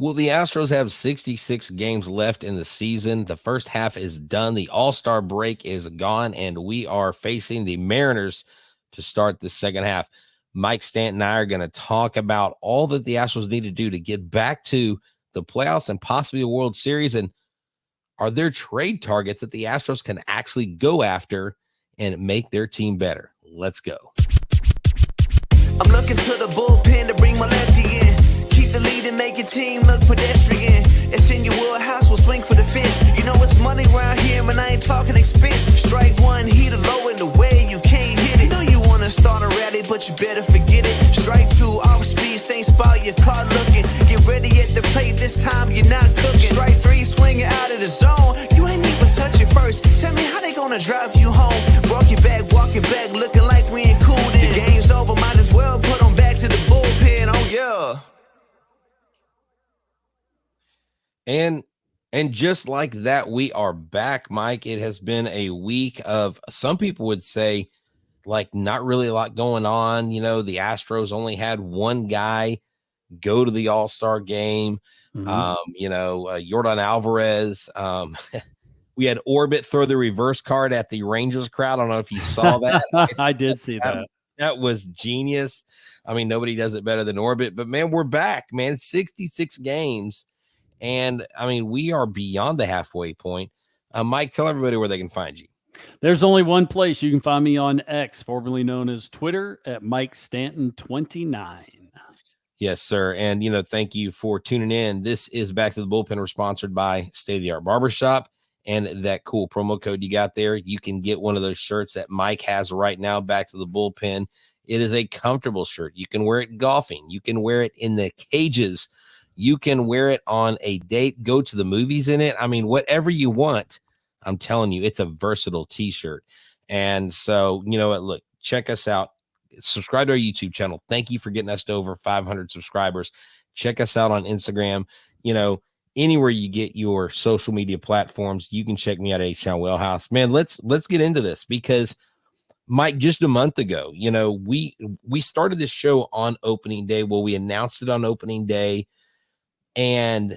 Well, the Astros have 66 games left in the season. The first half is done. The All-Star break is gone, and we are facing the Mariners to start the second half. Mike Stanton and I are going to talk about all that the Astros need to do to get back to the playoffs and possibly a World Series. And are there trade targets that the Astros can actually go after and make their team better? Let's go. I'm looking to the bullpen to bring my lefty in. Keep the lead and make your team look pedestrian. It's in your wheelhouse, we'll swing for the fence. You know it's money around here, man, I ain't talking expense. Strike one, heat low in the way, you can't hit it. You know you want to start a rally, but you better forget it. Strike two, off speed, same spot, your car looking. Get ready at the plate, this time you're not cooking. Strike three, swinging out of the zone. You ain't even touch it first. Tell me how they gonna drive you home. Walk your back, looking like we ain't cool then. The game's over, might as well put them back to the bullpen, oh yeah. And just like that, we are back, Mike. It has been a week of, some people would say, like, not really a lot going on. You know, the Astros only had one guy go to the All-Star game. Yordan Alvarez. We had Orbit throw the reverse card at the Rangers crowd. I don't know if you saw that. I did see that. That was genius. I mean, nobody does it better than Orbit. But, man, we're back, man. 66 games. And, I mean, we are beyond the halfway point. Mike, tell everybody where they can find you. There's only one place. You can find me on X, formerly known as Twitter, at Mike Stanton29. Yes, sir. And, thank you for tuning in. This is Back to the Bullpen. We're sponsored by State of the Art Barbershop. And that cool promo code you got there, you can get one of those shirts that Mike has right now, Back to the Bullpen. It is a comfortable shirt. You can wear it golfing. You can wear it in the cages. You can wear it on a date, go to the movies in it. I mean, whatever you want, I'm telling you, it's a versatile t-shirt. And so, you know what, look, check us out. Subscribe to our YouTube channel. Thank you for getting us to over 500 subscribers. Check us out on Instagram. Anywhere you get your social media platforms, you can check me out at H-Town Wellhouse. Man, let's get into this because, Mike, just a month ago, we started this show on opening day. Well, we announced it on opening day. And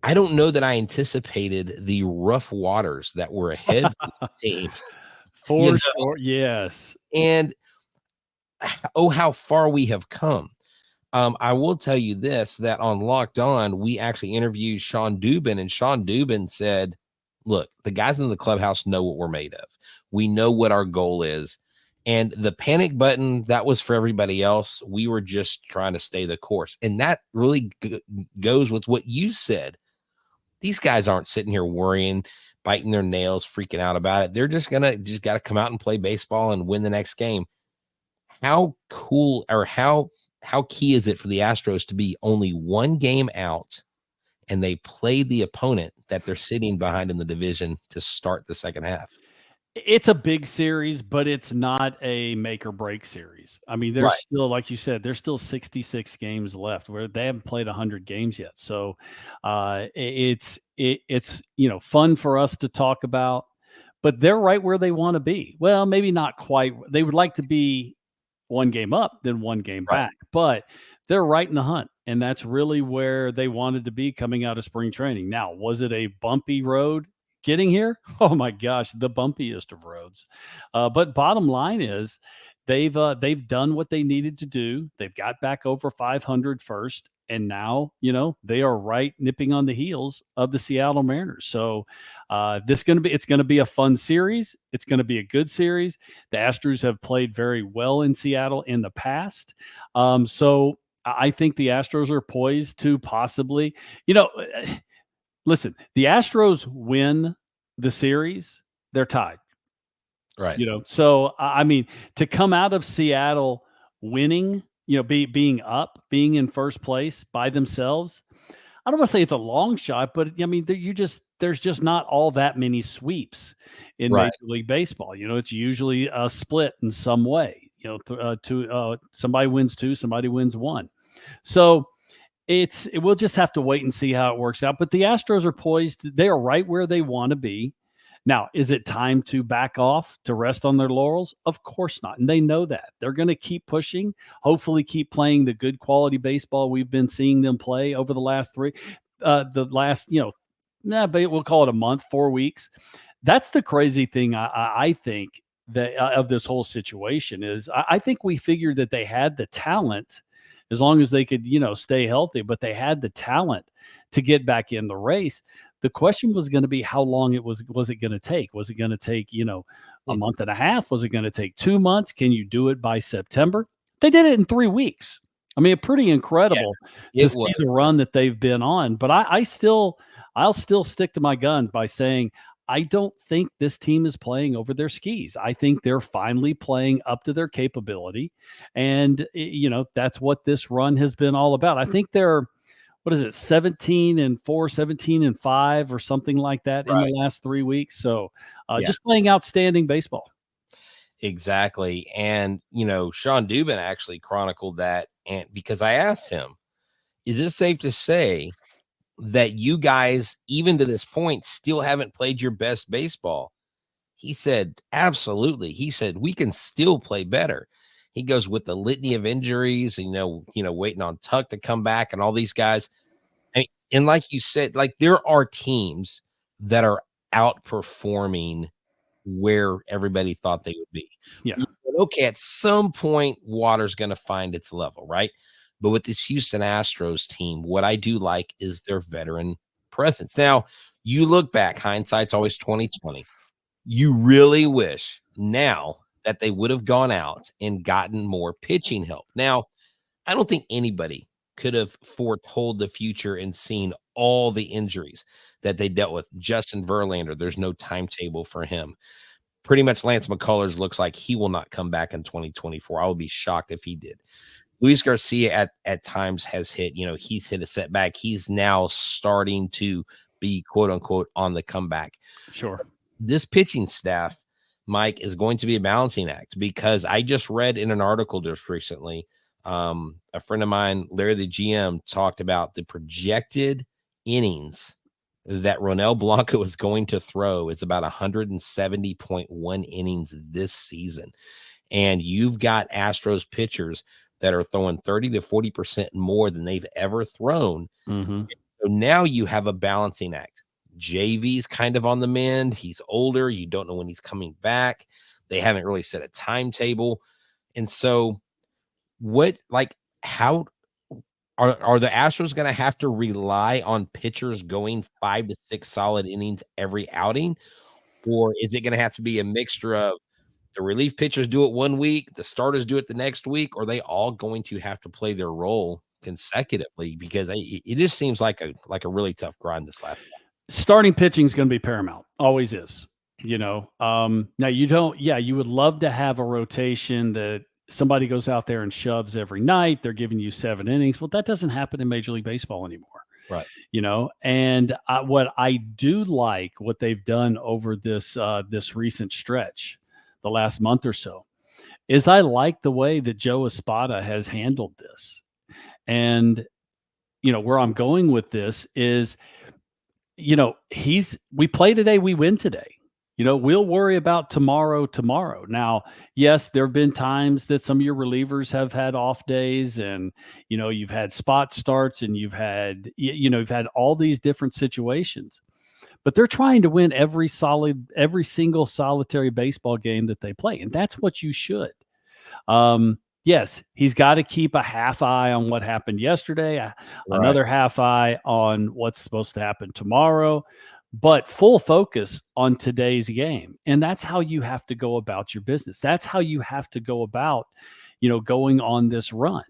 I don't know that I anticipated the rough waters that were ahead of the team. For sure, yes. And, how far we have come. I will tell you this, that on Locked On, we actually interviewed Sean Dubin, and Sean Dubin said, look, the guys in the clubhouse know what we're made of. We know what our goal is. And the panic button, that was for everybody else. We were just trying to stay the course. And that really goes with what you said. These guys aren't sitting here worrying, biting their nails, freaking out about it. They're just got to come out and play baseball and win the next game. How cool, or how key is it for the Astros to be only one game out and they play the opponent that they're sitting behind in the division to start the second half? It's a big series, but it's not a make or break series. I mean, there's still, like you said, there's still 66 games left where they haven't played 100 games yet. So it's fun for us to talk about, but they're right where they want to be. Well, maybe not quite. They would like to be one game up, then one game back, but they're right in the hunt. And that's really where they wanted to be coming out of spring training. Now, was it a bumpy road getting here? Oh my gosh, the bumpiest of roads. But bottom line is they've done what they needed to do. They've got back over 500 first. And now, they are right nipping on the heels of the Seattle Mariners. So it's going to be a fun series. It's going to be a good series. The Astros have played very well in Seattle in the past. So I think the Astros are poised to possibly, listen, the Astros win the series, they're tied. Right. So, I mean, to come out of Seattle winning, being in first place by themselves, I don't want to say it's a long shot, but I mean, there's just not all that many sweeps in Major League Baseball. It's usually a split in some way. Somebody wins two, somebody wins one. So we'll just have to wait and see how it works out. But the Astros are poised; they are right where they want to be. Now, is it time to back off, to rest on their laurels? Of course not. And they know that. They're going to keep pushing, hopefully keep playing the good quality baseball we've been seeing them play over the last but we'll call it a month, 4 weeks. That's the crazy thing I think that of this whole situation is I think we figured that they had the talent as long as they could, stay healthy, but they had the talent to get back in the race. The question was going to be how long was it going to take? Was it going to take, a month and a half? Was it going to take 2 months? Can you do it by September? They did it in 3 weeks. I mean, pretty incredible to see the run that they've been on. But I'll still stick to my gun by saying I don't think this team is playing over their skis. I think they're finally playing up to their capability. And, that's what this run has been all about. I think they're, 17-4, 17-5 or something like that in the last 3 weeks. So just playing outstanding baseball. Exactly. And, Sean Dubin actually chronicled that. And because I asked him, is it safe to say that you guys, even to this point, still haven't played your best baseball? He said, absolutely. He said, we can still play better. He goes, with the litany of injuries, and, waiting on Tuck to come back and all these guys. And like you said, like there are teams that are outperforming where everybody thought they would be. Yeah. Okay, at some point, water's going to find its level, right? But with this Houston Astros team, what I do like is their veteran presence. Now, you look back, hindsight's always 2020. You really wish now that they would have gone out and gotten more pitching help. Now, I don't think anybody could have foretold the future and seen all the injuries that they dealt with. Justin Verlander, there's no timetable for him. Pretty much Lance McCullers looks like he will not come back in 2024. I would be shocked if he did. Luis Garcia at times has hit, he's hit a setback. He's now starting to be quote unquote on the comeback. Sure. This pitching staff, Mike, is going to be a balancing act, because I just read in an article just recently, a friend of mine, Larry the GM, talked about the projected innings that Ronel Blanco is going to throw is about 170.1 innings this season. And you've got Astros pitchers that are throwing 30 to 40% more than they've ever thrown. Mm-hmm. So now you have a balancing act. JV's kind of on the mend. He's older. You don't know when he's coming back. They haven't really set a timetable. And so how are the Astros going to have to rely on pitchers going 5 to 6 solid innings every outing? Or is it going to have to be a mixture of the relief pitchers do it 1 week, the starters do it the next week, or are they all going to have to play their role consecutively? Because it just seems like a really tough grind this last one. Starting pitching is going to be paramount. Always is. Now you would love to have a rotation that somebody goes out there and shoves every night. They're giving you 7 innings. Well, that doesn't happen in Major League Baseball anymore. Right. And what I do like what they've done over this recent stretch, the last month or so, is I like the way that Joe Espada has handled this. And, where I'm going with this is, we play today, we win today. We'll worry about tomorrow. Now, yes, there have been times that some of your relievers have had off days, and, you've had spot starts, and you've had all these different situations, but they're trying to win every single solitary baseball game that they play. And that's what you should. Yes, he's got to keep a half eye on what happened yesterday, another half eye on what's supposed to happen tomorrow, but full focus on today's game. And that's how you have to go about your business. That's how you have to go about, going on this run.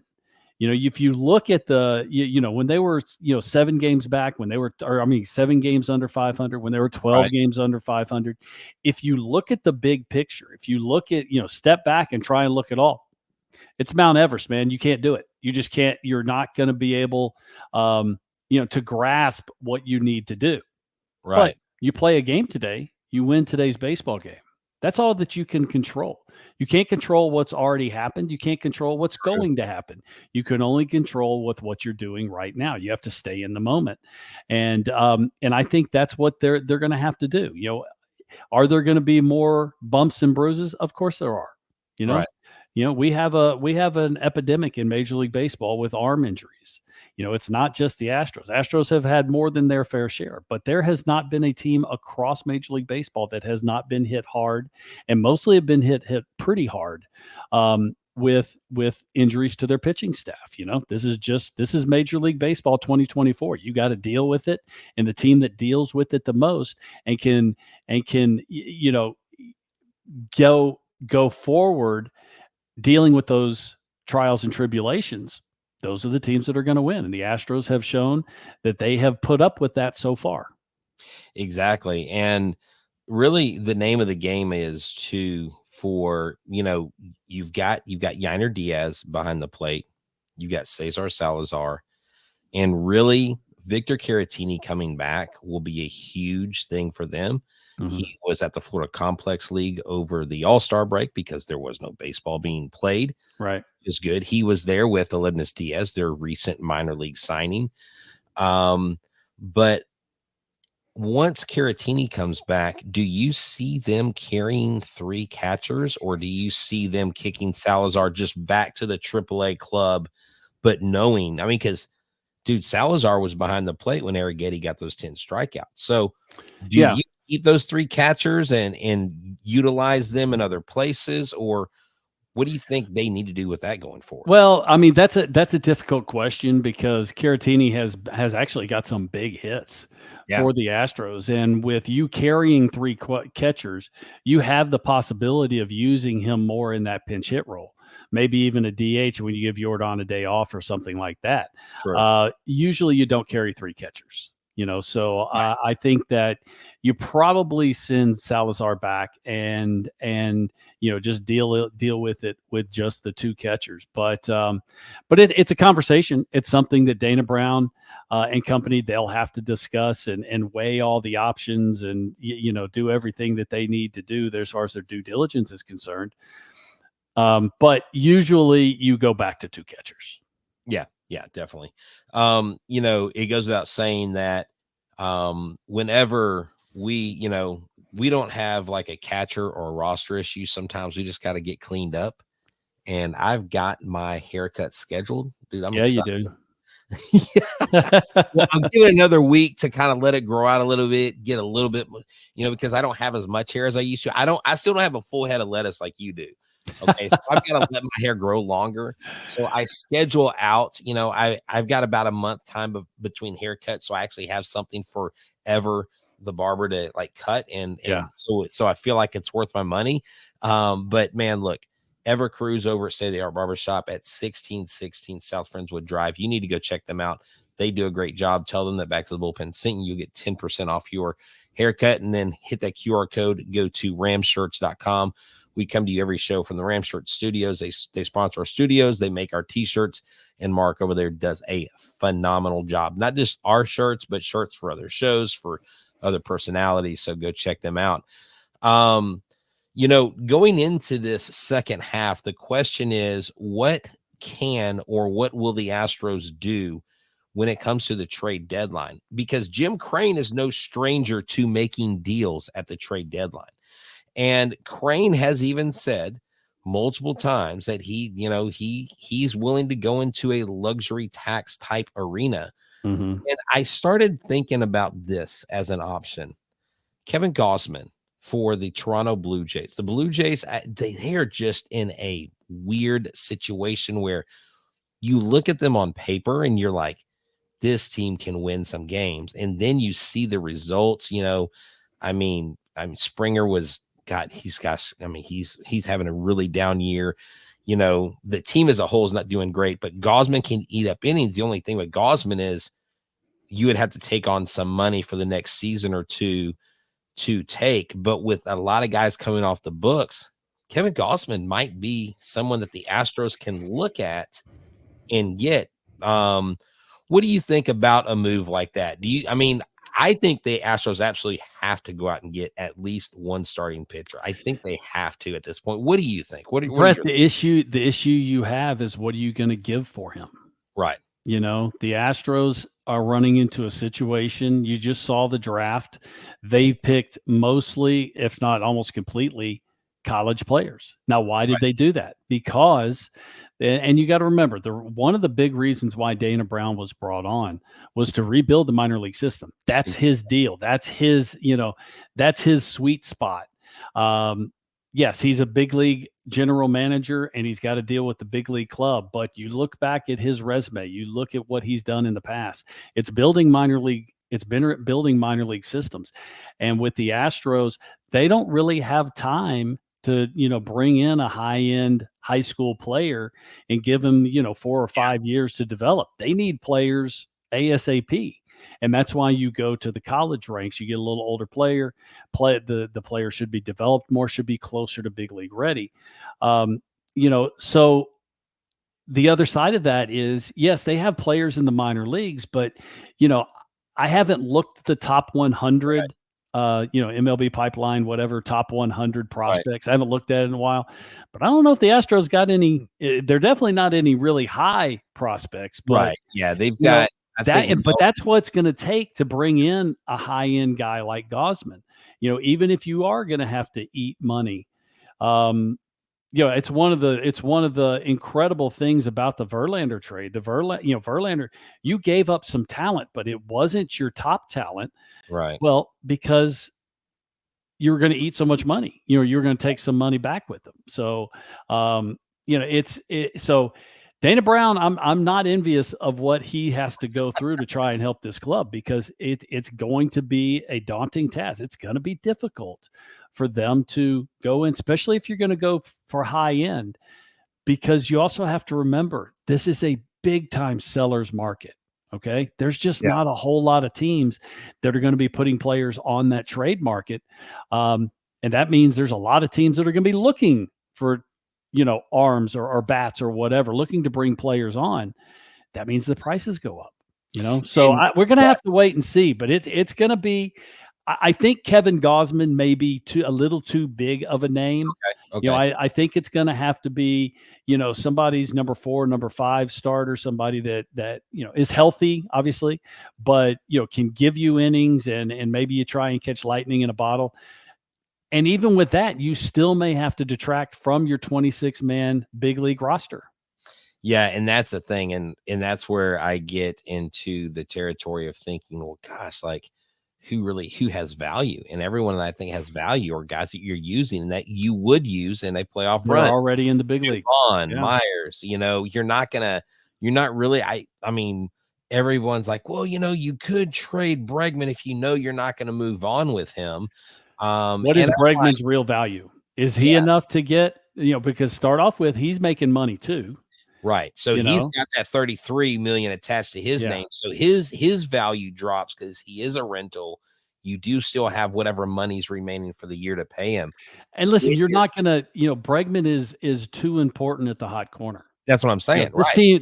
If you look at when they were, 7 games back, 7 games under 500, when they were 12 games under 500, if you look at the big picture, if you look at, step back and try and look at all, it's Mount Everest, man. You can't do it. You just can't. You're not going to be able, to grasp what you need to do. Right. But you play a game today, you win today's baseball game. That's all that you can control. You can't control what's already happened. You can't control what's going to happen. You can only control with what you're doing right now. You have to stay in the moment. And I think that's what they're going to have to do. are there going to be more bumps and bruises? Of course there are. You know, Right. we have an epidemic in Major League Baseball with arm injuries. It's not just the Astros. Astros have had more than their fair share, but there has not been a team across Major League Baseball that has not been hit hard, and mostly have been hit pretty hard with injuries to their pitching staff. This is Major League Baseball 2024. You got to deal with it, and the team that deals with it the most and can go forward dealing with those trials and tribulations, those are the teams that are going to win. And the Astros have shown that they have put up with that so far. Exactly. And really the name of the game is you've got Yainer Diaz behind the plate. You got Cesar Salazar, and really Victor Caratini coming back will be a huge thing for them. Mm-hmm. He was at the Florida Complex League over the All-Star break because there was no baseball being played. Right. Is good. He was there with Aledmys Diaz, their recent minor league signing. But once Caratini comes back, do you see them carrying 3 catchers, or do you see them kicking Salazar just back to the AAA club, but knowing, because dude, Salazar was behind the plate when Arrighetti got those 10 strikeouts. So do you keep those 3 catchers and utilize them in other places, or what do you think they need to do with that going forward? Well, that's a difficult question because Caratini has actually got some big hits for the Astros. And with you carrying 3 catchers, you have the possibility of using him more in that pinch hit role. Maybe even a DH when you give Jordan a day off or something like that. Sure. Usually you don't carry 3 catchers. So right. I think that you probably send Salazar back and just deal with it with just the 2 catchers. But it's a conversation. It's something that Dana Brown and company, they'll have to discuss and weigh all the options and do everything that they need to do there as far as their due diligence is concerned. But usually you go back to 2 catchers. Yeah, definitely. It goes without saying that whenever we don't have like a catcher or a roster issue, sometimes we just got to get cleaned up. And I've got my haircut scheduled, dude. I'm excited. You do. Well, I'm giving another week to kind of let it grow out a little bit, get a little bit, because I don't have as much hair as I used to. I still don't have a full head of lettuce like you do. Okay, so I've got to let my hair grow longer. So I schedule out, I've got about a month time between haircuts. So I actually have something forever the barber to like cut. And so I feel like it's worth my money. But man, look, Ever Cruz over at State of the Art Barbershop at 1616 South Friendswood Drive. You need to go check them out. They do a great job. Tell them that Back to the Bullpen sent you. You'll get 10% off your haircut, and then hit that QR code. Go to ramshirts.com. We come to you every show from the Ram Shirt Studios. They sponsor our studios. They make our T-shirts, and Mark over there does a phenomenal job. Not just our shirts, but shirts for other shows, for other personalities. So go check them out. Going into this second half, the question is, what will the Astros do when it comes to the trade deadline? Because Jim Crane is no stranger to making deals at the trade deadline. And Crane has even said multiple times that he's willing to go into a luxury tax type arena. Mm-hmm. And I started thinking about this as an option. Kevin Gausman for the Toronto Blue Jays. The Blue Jays, they are just in a weird situation where you look at them on paper and you're like, this team can win some games. And then you see the results. Springer he's having a really down year. The team as a whole is not doing great, but Gausman can eat up innings. The only thing with Gausman is you would have to take on some money for the next season or two to take. But with a lot of guys coming off the books, Kevin Gausman might be someone that the Astros can look at and get. What do you think about a move like that? I think the Astros absolutely have to go out and get at least one starting pitcher. I think they have to at this point. What do you think? Brett, the issue you have is, what are you going to give for him? Right. You know, the Astros are running into a situation. You just saw the draft. They picked mostly, if not almost completely, college players. Now, why did they do that? Because, and you got to remember, one of the big reasons why Dana Brown was brought on was to rebuild the minor league system. That's his deal. That's his, that's his sweet spot. Yes, he's a big league general manager and he's got to deal with the big league club. But you look back at his resume, you look at what he's done in the past. It's building minor league. It's been building minor league systems. And with the Astros, they don't really have time to, bring in a high end high school player and give him, 4 or 5 years to develop. They need players ASAP. And that's why you go to the college ranks. You get a little older player. The player should be developed more, should be closer to big league ready. So the other side of that is, yes, they have players in the minor leagues, but I haven't looked at the top 100. MLB pipeline, whatever, top 100 prospects. Right. I haven't looked at it in a while, but I don't know if the Astros got any. They're definitely not any really high prospects. But, right. Yeah, they've got. But that's what it's going to take to bring in a high-end guy like Gausman. Even if you are going to have to eat money, it's one of the incredible things about the Verlander trade. Verlander, you gave up some talent, but it wasn't your top talent, right? Well, because you were going to eat so much money. You were going to take some money back with them. So, so. Dana Brown, I'm not envious of what he has to go through to try and help this club, because it's going to be a daunting task. It's going to be difficult for them to go in, especially if you're going to go for high end, because you also have to remember this is a big time sellers market. Okay. There's just not a whole lot of teams that are going to be putting players on that trade market. And that means there's a lot of teams that are going to be looking for arms or bats or whatever, looking to bring players on. That means the prices go up, So we're going to have to wait and see, but it's going to be, I think Kevin Gausman may be a little too big of a name. Okay. I think it's going to have to be, somebody's number 4, number 5 starter, somebody that is healthy, obviously, but, can give you innings and maybe you try and catch lightning in a bottle. And even with that, you still may have to detract from your 26-man big league roster. Yeah, and that's the thing. And that's where I get into the territory of thinking, well, gosh, like who has value? And everyone that I think has value are guys that you're using that you would use in a playoff run. Already in the big league. Myers, you're not really, I mean, everyone's like, well, you could trade Bregman if you're not going to move on with him. What is Bregman's real value? Is he enough to get, because start off with, he's making money too. Right. So he's got that 33 million attached to his name. So his value drops because he is a rental. You do still have whatever money's remaining for the year to pay him. And listen, you're not going to, Bregman is too important at the hot corner. That's what I'm saying.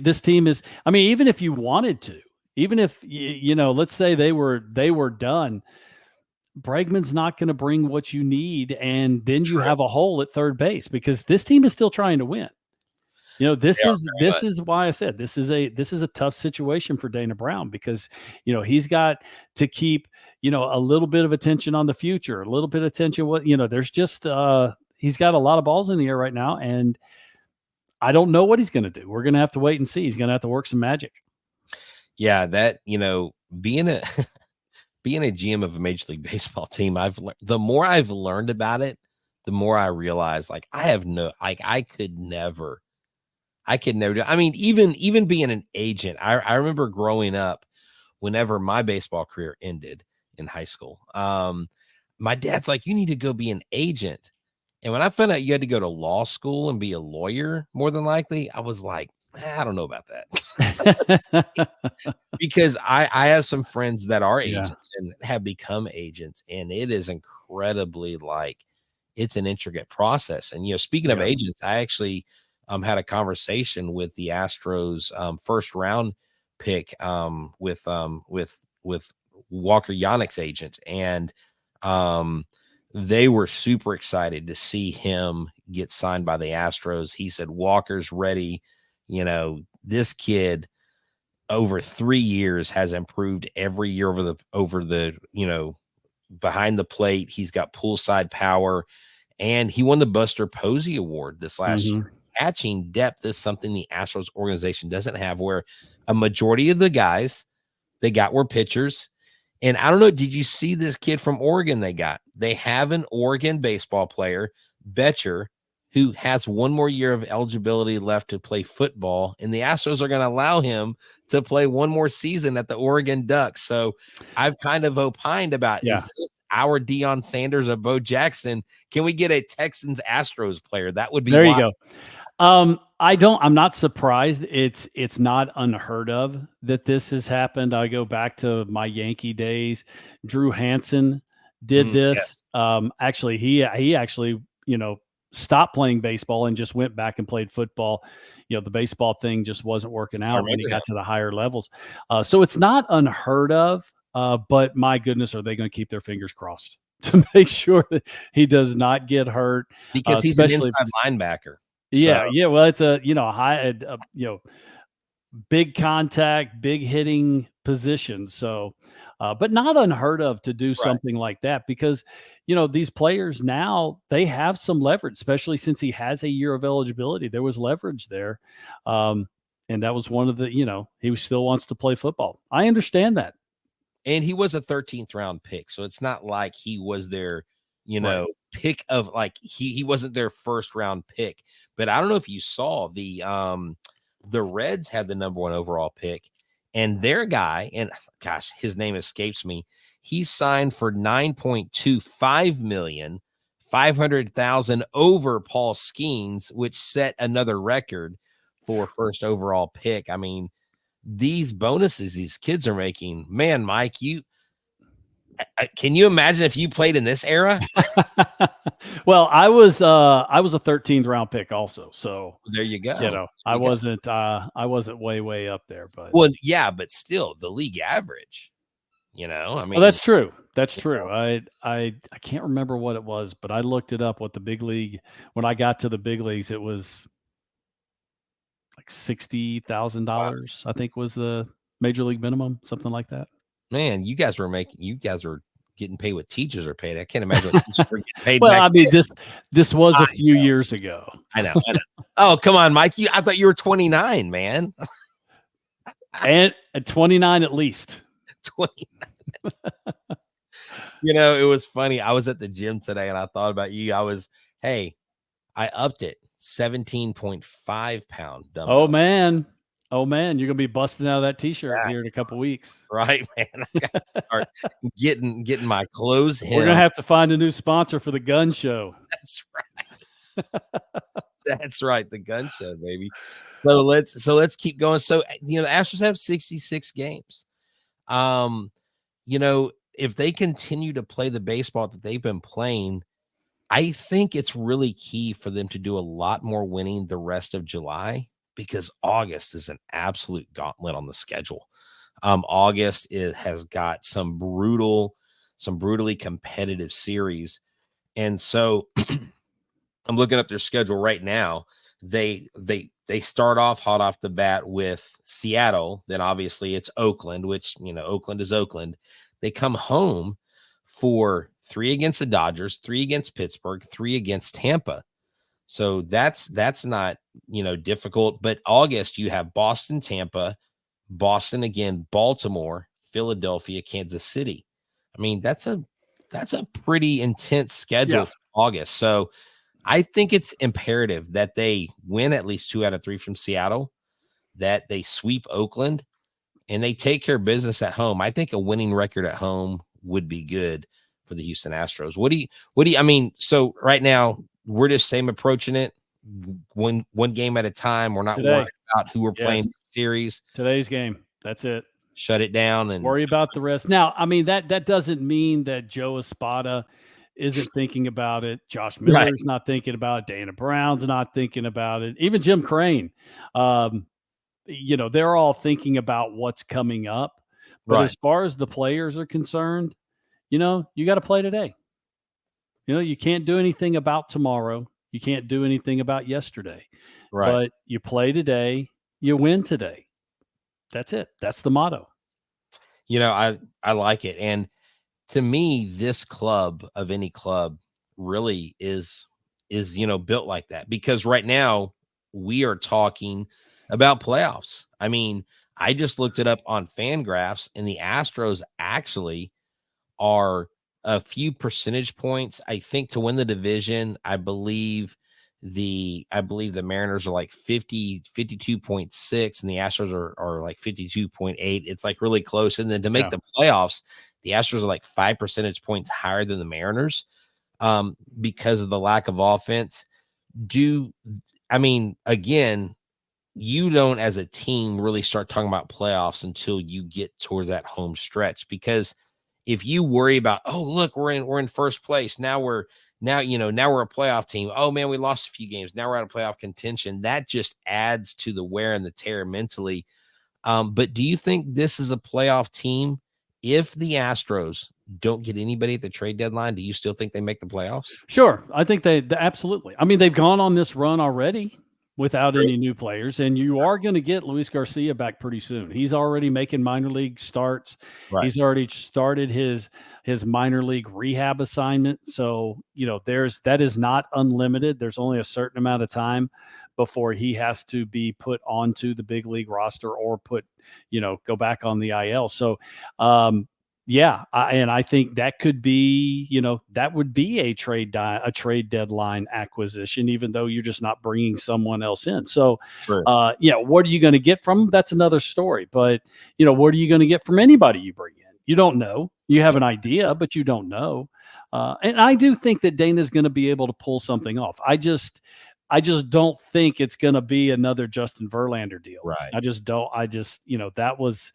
This team is, I mean, even if you wanted to, even if, let's say they were done, Bregman's not going to bring what you need, and then you have a hole at third base because this team is still trying to win. This is why I said this is a tough situation for Dana Brown, because he's got to keep a little bit of attention on the future, a little bit of attention. There's just he's got a lot of balls in the air right now, and I don't know what he's going to do. We're going to have to wait and see. He's going to have to work some magic. Yeah, that being a GM of a Major League Baseball team, the more I've learned about it, the more I realize, like, I could never do. I mean, even being an agent, I remember growing up, whenever my baseball career ended in high school, my dad's like, you need to go be an agent. And when I found out you had to go to law school and be a lawyer, more than likely, I was like, I don't know about that. Because I have some friends that are agents and have become agents, and it is incredibly, like, it's an intricate process. And, speaking of agents, I actually had a conversation with the Astros first round pick with Walker Yannick's agent, and they were super excited to see him get signed by the Astros. He said, Walker's ready. This kid, over 3 years has improved every year over the behind the plate. He's got poolside power, and he won the Buster Posey Award this last year. Catching depth is something the Astros organization doesn't have, where a majority of the guys they got were pitchers. And I don't know, did you see this kid from Oregon they got? They have an Oregon baseball player, Betcher, who has one more year of eligibility left to play football, and the Astros are going to allow him to play one more season at the Oregon Ducks. So I've kind of opined about, is this our Deion Sanders or Bo Jackson? Can we get a Texans Astros player? That would be there. wild. You go. I'm not surprised. It's not unheard of that this has happened. I go back to my Yankee days. Drew Hansen did this. Yes. Actually, he actually, stopped playing baseball and just went back and played football. The baseball thing just wasn't working out when he got to the higher levels. So it's not unheard of, but my goodness, are they going to keep their fingers crossed to make sure that he does not get hurt? Because he's an inside linebacker. Yeah. Well, it's a high, big contact, big hitting position. So, but not unheard of to do something like that, because these players now, they have some leverage, especially since he has a year of eligibility. There was leverage there, and that was one of the he still wants to play football. I understand that, and he was a 13th round pick, so it's not like he was their pick of, like, he wasn't their first round pick. But I don't know if you saw the Reds had the number 1 overall pick, and their guy, and gosh, his name escapes me. He's signed for $9.25 million, $500,000 over Paul Skeens, which set another record for first overall pick. I mean, these bonuses these kids are making, man, Mike, can you imagine if you played in this era? Well, I was a 13th round pick also. So there you go. I wasn't way up there, but but still the league average, I mean, well, that's true. That's true. I can't remember what it was, but I looked it up, what the big league, when I got to the big leagues, it was like $60,000, I think was the major league minimum, something like that. Man, you guys were getting paid what teachers are paid. I can't imagine what teachers were getting paid. Well, I mean, this was a few years ago. I know. Oh, come on, Mike. I thought you were 29, man. And at 29 at least. 29. It was funny. I was at the gym today and I thought about you. I upped it. 17.5 pound dumbbells. Oh man, you're gonna be busting out of that t-shirt here in a couple weeks. Right, man. I gotta start getting my clothes hemmed. We're gonna have to find a new sponsor for the gun show. That's right. That's right, the gun show, baby. So let's keep going. So the Astros have 66 games. If they continue to play the baseball that they've been playing, I think it's really key for them to do a lot more winning the rest of July, because August is an absolute gauntlet on the schedule. August has got some brutally competitive series. And so I'm looking at their schedule right now. They start off hot off the bat with Seattle. Then obviously it's Oakland, which, Oakland is Oakland. They come home for 3 against the Dodgers, 3 against Pittsburgh, 3 against Tampa. So that's not, difficult. But August, you have Boston, Tampa, Boston again, Baltimore, Philadelphia, Kansas City. I mean, that's a pretty intense schedule for August. So I think it's imperative that they win at least 2 out of 3 from Seattle, that they sweep Oakland, and they take care of business at home. I think a winning record at home would be good for the Houston Astros. What do you, I mean, so right now we're just approaching it one game at a time. We're not worried about who we're playing series. Today's game. That's it. Shut it down and worry about the rest. Now, I mean, that doesn't mean that Joe Espada isn't thinking about it. Josh Miller's not thinking about it. Dana Brown's not thinking about it. Even Jim Crane. They're all thinking about what's coming up. But as far as the players are concerned, you got to play today. You can't do anything about tomorrow. You can't do anything about yesterday. Right. But you play today, you win today. That's it. That's the motto. I like it. And to me, this club of any club really is built like that, because right now we are talking about playoffs. I mean, I just looked it up on Fangraphs, and the Astros actually are a few percentage points, I think, to win the division. I believe the Mariners are like 52.6, and the Astros are like 52.8. It's like really close. And then to make the playoffs, the Astros are like 5 percentage points higher than the Mariners, because of the lack of offense. Again, you don't as a team really start talking about playoffs until you get towards that home stretch, because if you worry about, oh, look, we're in first place. Now we're a playoff team. Oh man, we lost a few games. Now we're out of playoff contention. That just adds to the wear and the tear mentally. But do you think this is a playoff team? If the Astros don't get anybody at the trade deadline, do you still think they make the playoffs? Sure. I think they absolutely. I mean, they've gone on this run already without any new players, and you are going to get Luis Garcia back pretty soon. He's already making minor league starts. Right. He's already started his minor league rehab assignment. So, that is not unlimited. There's only a certain amount of time before he has to be put onto the big league roster or go back on the IL. So, and I think that could be, that would be a trade deadline acquisition, even though you're just not bringing someone else in. So, True. What are you going to get from them? That's another story. But, what are you going to get from anybody you bring in? You don't know. You have an idea, but you don't know. And I do think that Dana's going to be able to pull something off. I just don't think it's going to be another Justin Verlander deal. Right. I just don't. That was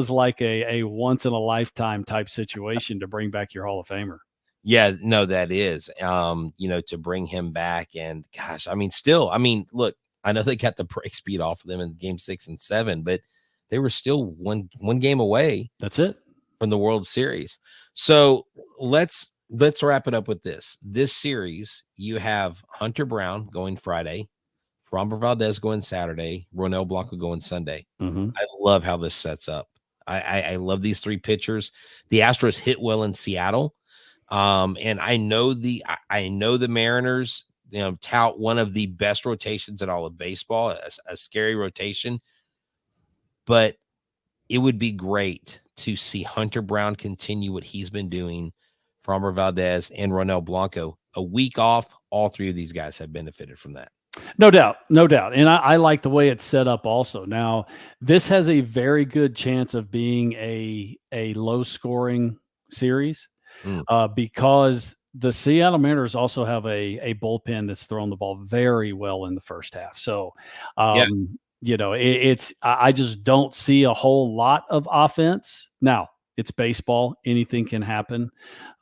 like a once in a lifetime type situation to bring back your Hall of Famer. Yeah, no, that is, to bring him back. And gosh, look, I know they got the break speed off of them in game 6 and 7, but they were still one game away. That's it. From the World Series. So let's wrap it up with this. This series, you have Hunter Brown going Friday, Framber Valdez going Saturday, Ronel Blanco going Sunday. Mm-hmm. I love how this sets up. I love these 3 pitchers. The Astros hit well in Seattle. And I know the Mariners, tout one of the best rotations in all of baseball, a scary rotation. But it would be great to see Hunter Brown continue what he's been doing, Framber Valdez and Ronel Blanco. A week off, all 3 of these guys have benefited from that. No doubt. And I like the way it's set up also. Now, this has a very good chance of being a low-scoring series because the Seattle Mariners also have a bullpen that's thrown the ball very well in the first half. So, I just don't see a whole lot of offense. Now, it's baseball. Anything can happen.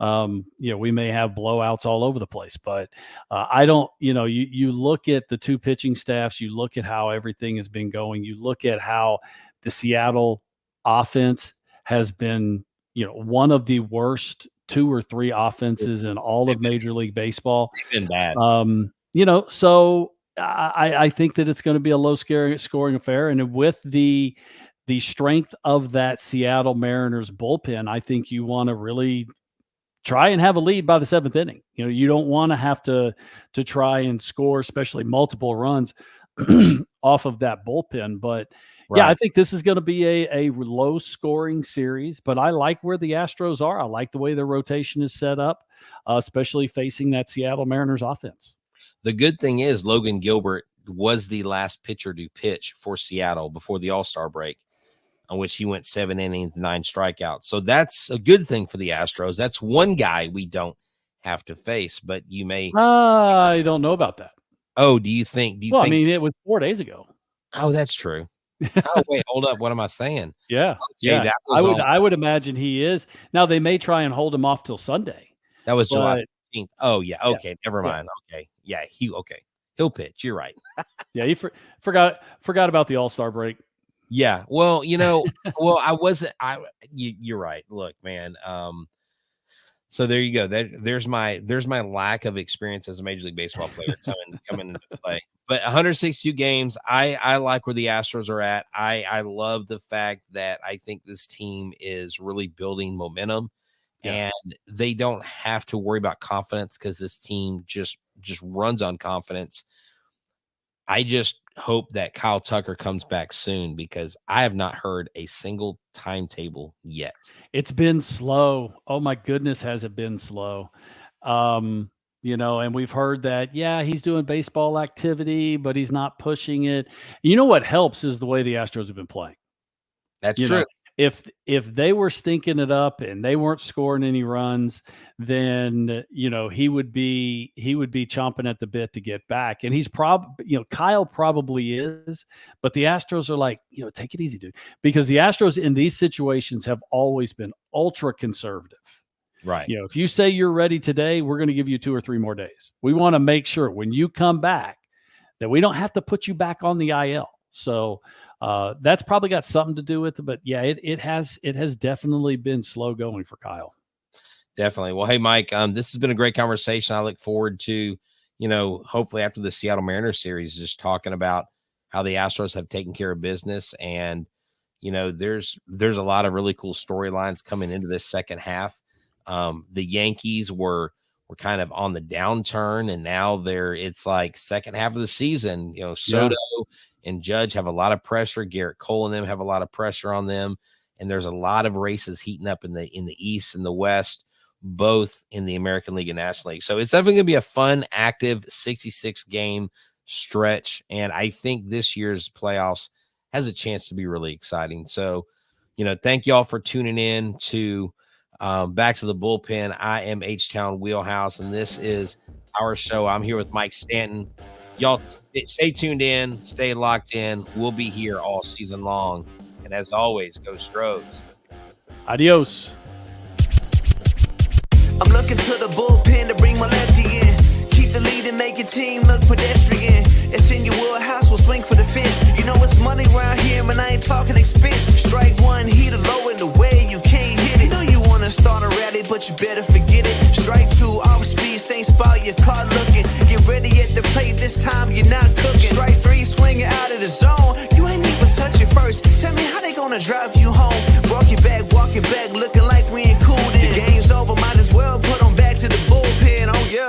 We may have blowouts all over the place, but I don't, you look at the 2 pitching staffs, you look at how everything has been going, you look at how the Seattle offense has been, one of the worst 2 or 3 offenses in all of Major League Baseball. They've been bad. So I think that it's going to be a low scoring affair. And with the strength of that Seattle Mariners bullpen, I think you want to really try and have a lead by the 7th inning. You don't want to have to try and score, especially multiple runs off of that bullpen. But yeah, I think this is going to be a low scoring series, but I like where the Astros are. I like the way their rotation is set up, especially facing that Seattle Mariners offense. The good thing is Logan Gilbert was the last pitcher to pitch for Seattle before the All-Star break, on which he went 7 innings, 9 strikeouts. So that's a good thing for the Astros. That's one guy we don't have to face, but you may. I don't know about that. Oh, do you think? I mean, it was 4 days ago. Oh, that's true. Oh, wait, hold up. What am I saying? Yeah. Okay, yeah. I would imagine he is. Now, they may try and hold him off till Sunday. That was July 15th. Oh, yeah. Okay. Never mind. Yeah. Okay. Yeah. He'll pitch. You're right. Yeah. He forgot about the All-Star break. Yeah. Well, I wasn't. You're right. Look, man. So there you go. There's my lack of experience as a Major League Baseball player coming into play. But 162 games, I like where the Astros are at. I love the fact that I think this team is really building momentum, and they don't have to worry about confidence because this team just runs on confidence. I just hope that Kyle Tucker comes back soon because I have not heard a single timetable yet. It's been slow. Oh my goodness, has it been slow? And we've heard that, he's doing baseball activity, but he's not pushing it. You know what helps is the way the Astros have been playing. That's true. If they were stinking it up and they weren't scoring any runs, then he would be chomping at the bit to get back. And he's Kyle probably is, but the Astros are like, take it easy, dude, because the Astros in these situations have always been ultra conservative. Right. If you say you're ready today, we're going to give you 2 or 3 more days. We want to make sure when you come back that we don't have to put you back on the IL. So that's probably got something to do with it. But it has definitely been slow going for Kyle. Definitely. Well, hey, Mike, this has been a great conversation. I look forward to, hopefully after the Seattle Mariners series, just talking about how the Astros have taken care of business. And, there's a lot of really cool storylines coming into this second half. The Yankees were kind of on the downturn, and now it's like second half of the season. Soto and Judge have a lot of pressure. Garrett Cole and them have a lot of pressure on them, and there's a lot of races heating up in the East and the West, both in the American League and National League. So it's definitely going to be a fun, active 66 game stretch, and I think this year's playoffs has a chance to be really exciting. So, thank you all for tuning in to Back to the Bullpen. I am H-Town Wheelhouse, and this is our show. I'm here with Mike Stanton. Y'all stay tuned in, stay locked in. We'll be here all season long. And as always, go Stros. Adios. I'm looking to the bullpen to bring my lefty in. Keep the lead and make your team look pedestrian. It's in your wheelhouse, we'll swing for the fence. You know it's money around here, and I ain't talking expense. Strike one, heat low in the way you can't hit it. You know you wanna start a rally, but you better forget it. Strike two, off speed, same spot, your car looking. Get ready at the plate, this time you're not cooking. Strike three, swinging out of the zone. You ain't even touch it first. Tell me how they gonna drive you home.